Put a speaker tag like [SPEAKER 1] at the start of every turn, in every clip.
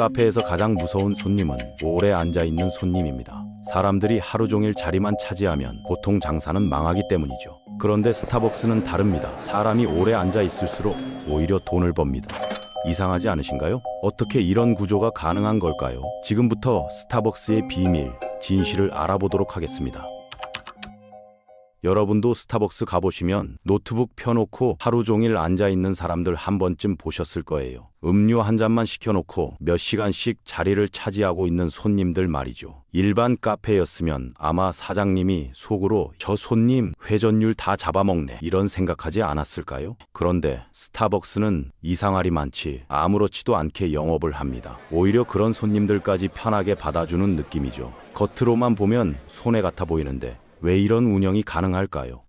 [SPEAKER 1] 카페에서 가장 무서운 손님은 오래 앉아있는 손님입니다. 사람들이 하루 종일 자리만 차지하면 보통 장사는 망하기 때문이죠. 그런데 스타벅스는 다릅니다. 사람이 오래 앉아있을수록 오히려 돈을 법니다. 이상하지 않으신가요? 어떻게 이런 구조가 가능한 걸까요? 지금부터 스타벅스의 비밀, 진실을 알아보도록 하겠습니다. 여러분도 스타벅스 가보시면 노트북 펴놓고 하루 종일 앉아있는 사람들 한 번쯤 보셨을 거예요. 음료 한 잔만 시켜놓고 몇 시간씩 자리를 차지하고 있는 손님들 말이죠. 일반 카페였으면 아마 사장님이 속으로 저 손님 회전율 다 잡아먹네 이런 생각하지 않았을까요? 그런데 스타벅스는 이상하리 많지 아무렇지도 않게 영업을 합니다. 오히려 그런 손님들까지 편하게 받아주는 느낌이죠. 겉으로만 보면 손해 같아 보이는데 왜 이런 운영이 가능할까요?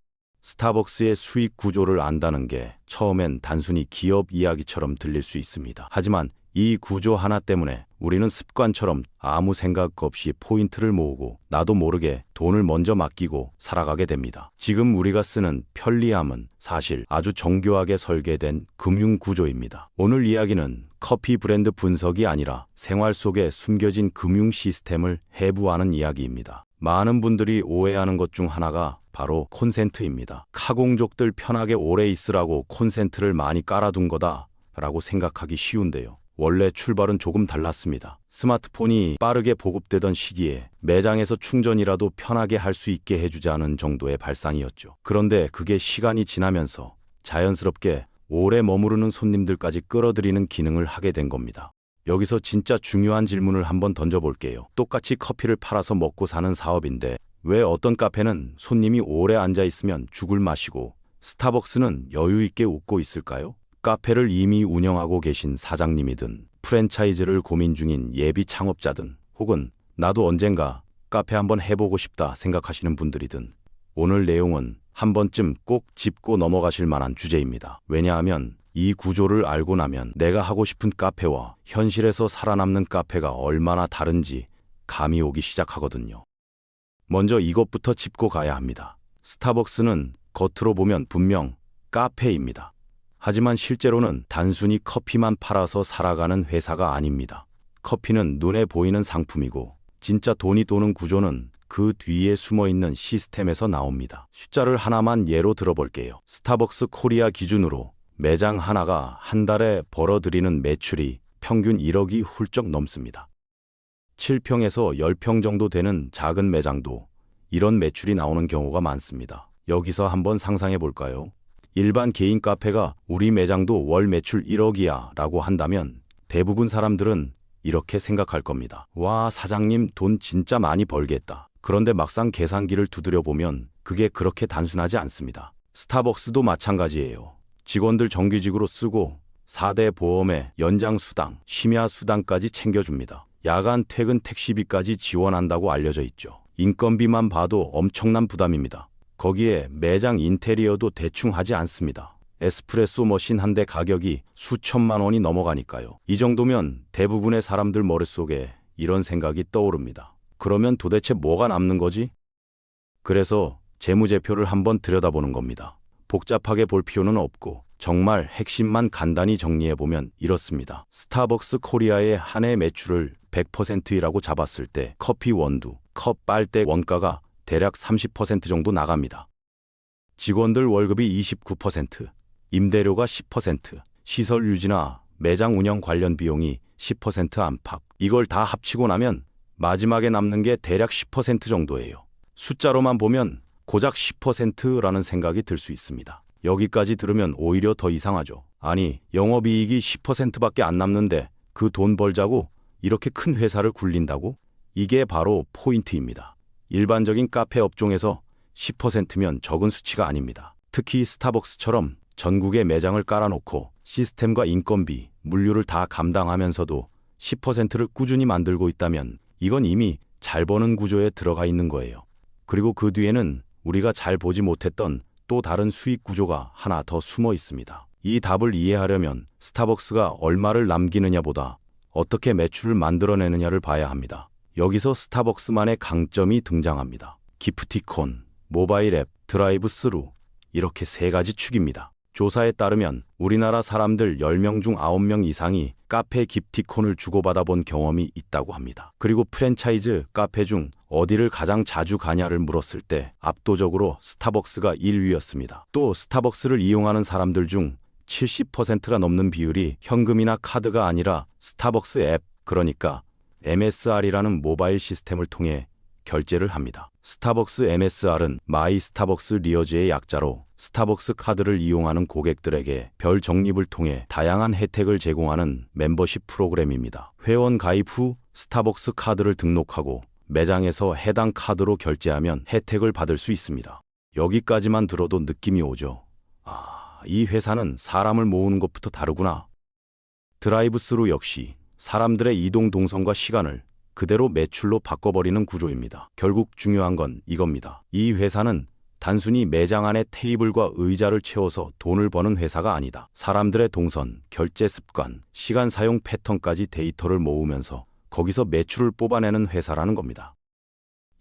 [SPEAKER 1] 스타벅스의 수익 구조를 안다는 게 처음엔 단순히 기업 이야기처럼 들릴 수 있습니다. 하지만 이 구조 하나 때문에 우리는 습관처럼 아무 생각 없이 포인트를 모으고 나도 모르게 돈을 먼저 맡기고 살아가게 됩니다. 지금 우리가 쓰는 편리함은 사실 아주 정교하게 설계된 금융 구조입니다. 오늘 이야기는 커피 브랜드 분석이 아니라 생활 속에 숨겨진 금융 시스템을 해부하는 이야기입니다. 많은 분들이 오해하는 것 중 하나가 바로 콘센트입니다. 카공족들 편하게 오래 있으라고 콘센트를 많이 깔아둔 거다라고 생각하기 쉬운데요. 원래 출발은 조금 달랐습니다. 스마트폰이 빠르게 보급되던 시기에 매장에서 충전이라도 편하게 할 수 있게 해주자는 정도의 발상이었죠. 그런데 그게 시간이 지나면서 자연스럽게 오래 머무르는 손님들까지 끌어들이는 기능을 하게 된 겁니다. 여기서 진짜 중요한 질문을 한번 던져볼게요. 똑같이 커피를 팔아서 먹고 사는 사업인데 왜 어떤 카페는 손님이 오래 앉아있으면 죽을 맛이고 스타벅스는 여유있게 웃고 있을까요? 카페를 이미 운영하고 계신 사장님이든 프랜차이즈를 고민 중인 예비 창업자든 혹은 나도 언젠가 카페 한번 해보고 싶다 생각하시는 분들이든 오늘 내용은 한 번쯤 꼭 짚고 넘어가실 만한 주제입니다. 왜냐하면 이 구조를 알고 나면 내가 하고 싶은 카페와 현실에서 살아남는 카페가 얼마나 다른지 감이 오기 시작하거든요. 먼저 이것부터 짚고 가야 합니다. 스타벅스는 겉으로 보면 분명 카페입니다. 하지만 실제로는 단순히 커피만 팔아서 살아가는 회사가 아닙니다. 커피는 눈에 보이는 상품이고 진짜 돈이 도는 구조는 그 뒤에 숨어있는 시스템에서 나옵니다. 숫자를 하나만 예로 들어볼게요. 스타벅스 코리아 기준으로 매장 하나가 한 달에 벌어들이는 매출이 평균 1억이 훌쩍 넘습니다. 7평에서 10평 정도 되는 작은 매장도 이런 매출이 나오는 경우가 많습니다. 여기서 한번 상상해 볼까요? 일반 개인 카페가 우리 매장도 월 매출 1억이야 라고 한다면 대부분 사람들은 이렇게 생각할 겁니다. 와, 사장님 돈 진짜 많이 벌겠다. 그런데 막상 계산기를 두드려 보면 그게 그렇게 단순하지 않습니다. 스타벅스도 마찬가지예요. 직원들 정규직으로 쓰고 4대 보험에 연장수당, 심야수당까지 챙겨줍니다. 야간 퇴근 택시비까지 지원한다고 알려져 있죠. 인건비만 봐도 엄청난 부담입니다. 거기에 매장 인테리어도 대충 하지 않습니다. 에스프레소 머신 한 대 가격이 수천만 원이 넘어가니까요. 이 정도면 대부분의 사람들 머릿속에 이런 생각이 떠오릅니다. 그러면 도대체 뭐가 남는 거지? 그래서 재무제표를 한번 들여다보는 겁니다. 복잡하게 볼 필요는 없고 정말 핵심만 간단히 정리해보면 이렇습니다. 스타벅스 코리아의 한 해 매출을 100%이라고 잡았을 때 커피 원두, 컵 빨대 원가가 대략 30% 정도 나갑니다. 직원들 월급이 29%, 임대료가 10%, 시설 유지나 매장 운영 관련 비용이 10% 안팎. 이걸 다 합치고 나면 마지막에 남는 게 대략 10% 정도예요. 숫자로만 보면 고작 10%라는 생각이 들 수 있습니다. 여기까지 들으면 오히려 더 이상하죠. 아니, 영업이익이 10%밖에 안 남는데 그 돈 벌자고 이렇게 큰 회사를 굴린다고? 이게 바로 포인트입니다. 일반적인 카페 업종에서 10%면 적은 수치가 아닙니다. 특히 스타벅스처럼 전국에 매장을 깔아놓고 시스템과 인건비, 물류를 다 감당하면서도 10%를 꾸준히 만들고 있다면 이건 이미 잘 버는 구조에 들어가 있는 거예요. 그리고 그 뒤에는 우리가 잘 보지 못했던 또 다른 수익 구조가 하나 더 숨어 있습니다. 이 답을 이해하려면 스타벅스가 얼마를 남기느냐보다 어떻게 매출을 만들어내느냐를 봐야 합니다. 여기서 스타벅스만의 강점이 등장합니다. 기프티콘, 모바일 앱, 드라이브 스루 이렇게 세 가지 축입니다. 조사에 따르면 우리나라 사람들 10명 중 9명 이상이 카페 기프티콘을 주고받아 본 경험이 있다고 합니다. 그리고 프랜차이즈 카페 중 어디를 가장 자주 가냐를 물었을 때 압도적으로 스타벅스가 1위였습니다. 또 스타벅스를 이용하는 사람들 중 70%가 넘는 비율이 현금이나 카드가 아니라 스타벅스 앱, 그러니까 MSR이라는 모바일 시스템을 통해 결제를 합니다. 스타벅스 MSR은 마이 스타벅스 리어즈의 약자로 스타벅스 카드를 이용하는 고객들에게 별 적립을 통해 다양한 혜택을 제공하는 멤버십 프로그램입니다. 회원 가입 후 스타벅스 카드를 등록하고 매장에서 해당 카드로 결제하면 혜택을 받을 수 있습니다. 여기까지만 들어도 느낌이 오죠. 이 회사는 사람을 모으는 것부터 다르구나. 드라이브스루 역시 사람들의 이동 동선과 시간을 그대로 매출로 바꿔버리는 구조입니다. 결국 중요한 건 이겁니다. 이 회사는 단순히 매장 안에 테이블과 의자를 채워서 돈을 버는 회사가 아니다. 사람들의 동선, 결제 습관, 시간 사용 패턴까지 데이터를 모으면서 거기서 매출을 뽑아내는 회사라는 겁니다.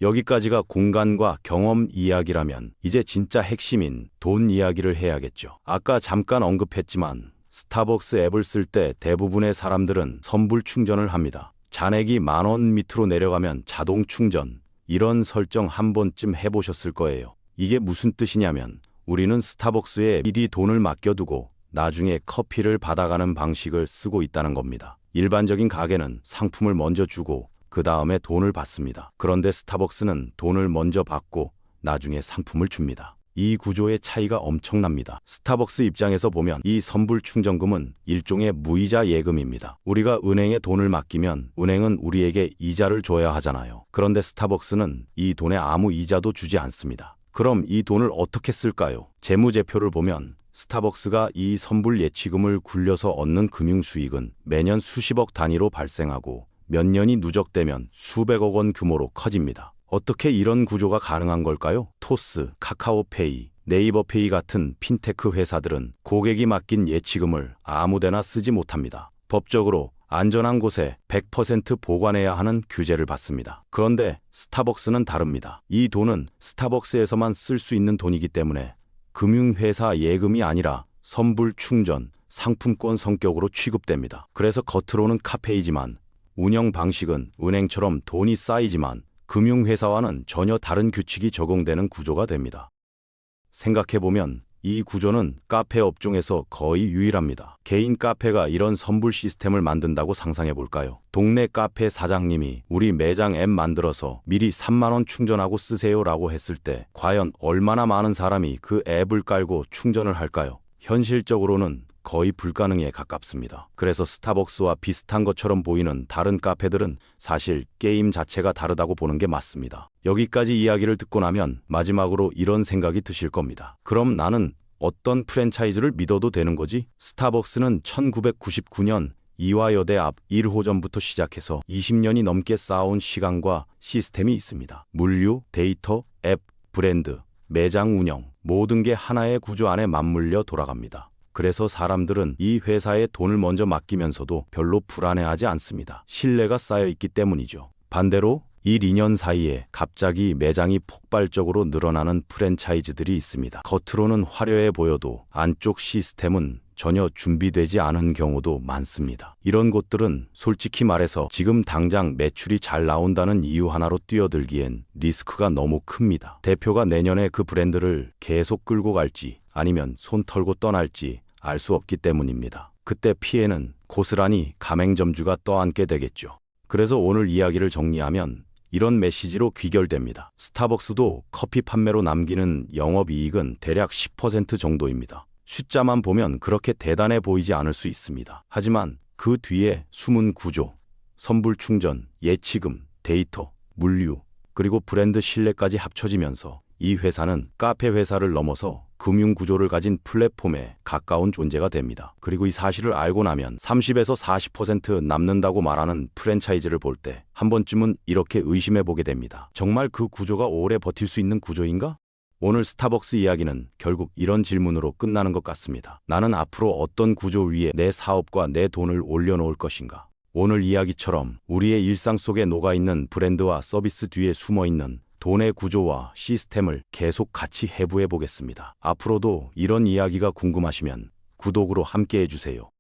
[SPEAKER 1] 여기까지가 공간과 경험 이야기라면 이제 진짜 핵심인 돈 이야기를 해야겠죠. 아까 잠깐 언급했지만 스타벅스 앱을 쓸 때 대부분의 사람들은 선불 충전을 합니다. 잔액이 10,000원 밑으로 내려가면 자동 충전, 이런 설정 한 번쯤 해보셨을 거예요. 이게 무슨 뜻이냐면 우리는 스타벅스에 미리 돈을 맡겨두고 나중에 커피를 받아가는 방식을 쓰고 있다는 겁니다. 일반적인 가게는 상품을 먼저 주고 그 다음에 돈을 받습니다. 그런데 스타벅스는 돈을 먼저 받고 나중에 상품을 줍니다. 이 구조의 차이가 엄청납니다. 스타벅스 입장에서 보면 이 선불 충전금은 일종의 무이자 예금입니다. 우리가 은행에 돈을 맡기면 은행은 우리에게 이자를 줘야 하잖아요. 그런데 스타벅스는 이 돈에 아무 이자도 주지 않습니다. 그럼 이 돈을 어떻게 쓸까요? 재무제표를 보면 스타벅스가 이 선불 예치금을 굴려서 얻는 금융수익은 매년 수십억 단위로 발생하고 몇 년이 누적되면 수백억 원 규모로 커집니다. 어떻게 이런 구조가 가능한 걸까요? 토스, 카카오페이, 네이버페이 같은 핀테크 회사들은 고객이 맡긴 예치금을 아무데나 쓰지 못합니다. 법적으로 안전한 곳에 100% 보관해야 하는 규제를 받습니다. 그런데 스타벅스는 다릅니다. 이 돈은 스타벅스에서만 쓸 수 있는 돈이기 때문에 금융회사 예금이 아니라 선불 충전, 상품권 성격으로 취급됩니다. 그래서 겉으로는 카페이지만 운영 방식은 은행처럼 돈이 쌓이지만 금융회사와는 전혀 다른 규칙이 적용되는 구조가 됩니다. 생각해보면 이 구조는 카페 업종에서 거의 유일합니다. 개인 카페가 이런 선불 시스템을 만든다고 상상해볼까요? 동네 카페 사장님이 우리 매장 앱 만들어서 미리 3만 원 충전하고 쓰세요 라고 했을 때 과연 얼마나 많은 사람이 그 앱을 깔고 충전을 할까요? 현실적으로는 거의 불가능에 가깝습니다. 그래서 스타벅스와 비슷한 것처럼 보이는 다른 카페들은 사실 게임 자체가 다르다고 보는 게 맞습니다. 여기까지 이야기를 듣고 나면 마지막으로 이런 생각이 드실 겁니다. 그럼 나는 어떤 프랜차이즈를 믿어도 되는 거지? 스타벅스는 1999년 이화여대 앞 1호점부터 시작해서 20년이 넘게 쌓아온 시간과 시스템이 있습니다. 물류, 데이터, 앱, 브랜드, 매장 운영, 모든 게 하나의 구조 안에 맞물려 돌아갑니다. 그래서 사람들은 이 회사에 돈을 먼저 맡기면서도 별로 불안해하지 않습니다. 신뢰가 쌓여 있기 때문이죠. 반대로 1, 2년 사이에 갑자기 매장이 폭발적으로 늘어나는 프랜차이즈들이 있습니다. 겉으로는 화려해 보여도 안쪽 시스템은 전혀 준비되지 않은 경우도 많습니다. 이런 곳들은 솔직히 말해서 지금 당장 매출이 잘 나온다는 이유 하나로 뛰어들기엔 리스크가 너무 큽니다. 대표가 내년에 그 브랜드를 계속 끌고 갈지 아니면 손 털고 떠날지 알 수 없기 때문입니다. 그때 피해는 고스란히 가맹점주가 떠안게 되겠죠. 그래서 오늘 이야기를 정리하면 이런 메시지로 귀결됩니다. 스타벅스도 커피 판매로 남기는 영업이익은 대략 10% 정도입니다. 숫자만 보면 그렇게 대단해 보이지 않을 수 있습니다. 하지만 그 뒤에 숨은 구조, 선불 충전, 예치금, 데이터, 물류, 그리고 브랜드 신뢰까지 합쳐지면서 이 회사는 카페 회사를 넘어서 금융 구조를 가진 플랫폼에 가까운 존재가 됩니다. 그리고 이 사실을 알고 나면 30에서 40% 남는다고 말하는 프랜차이즈를 볼 때 한 번쯤은 이렇게 의심해 보게 됩니다. 정말 그 구조가 오래 버틸 수 있는 구조인가? 오늘 스타벅스 이야기는 결국 이런 질문으로 끝나는 것 같습니다. 나는 앞으로 어떤 구조 위에 내 사업과 내 돈을 올려놓을 것인가? 오늘 이야기처럼 우리의 일상 속에 녹아있는 브랜드와 서비스 뒤에 숨어있는 돈의 구조와 시스템을 계속 같이 해부해 보겠습니다. 앞으로도 이런 이야기가 궁금하시면 구독으로 함께 해주세요.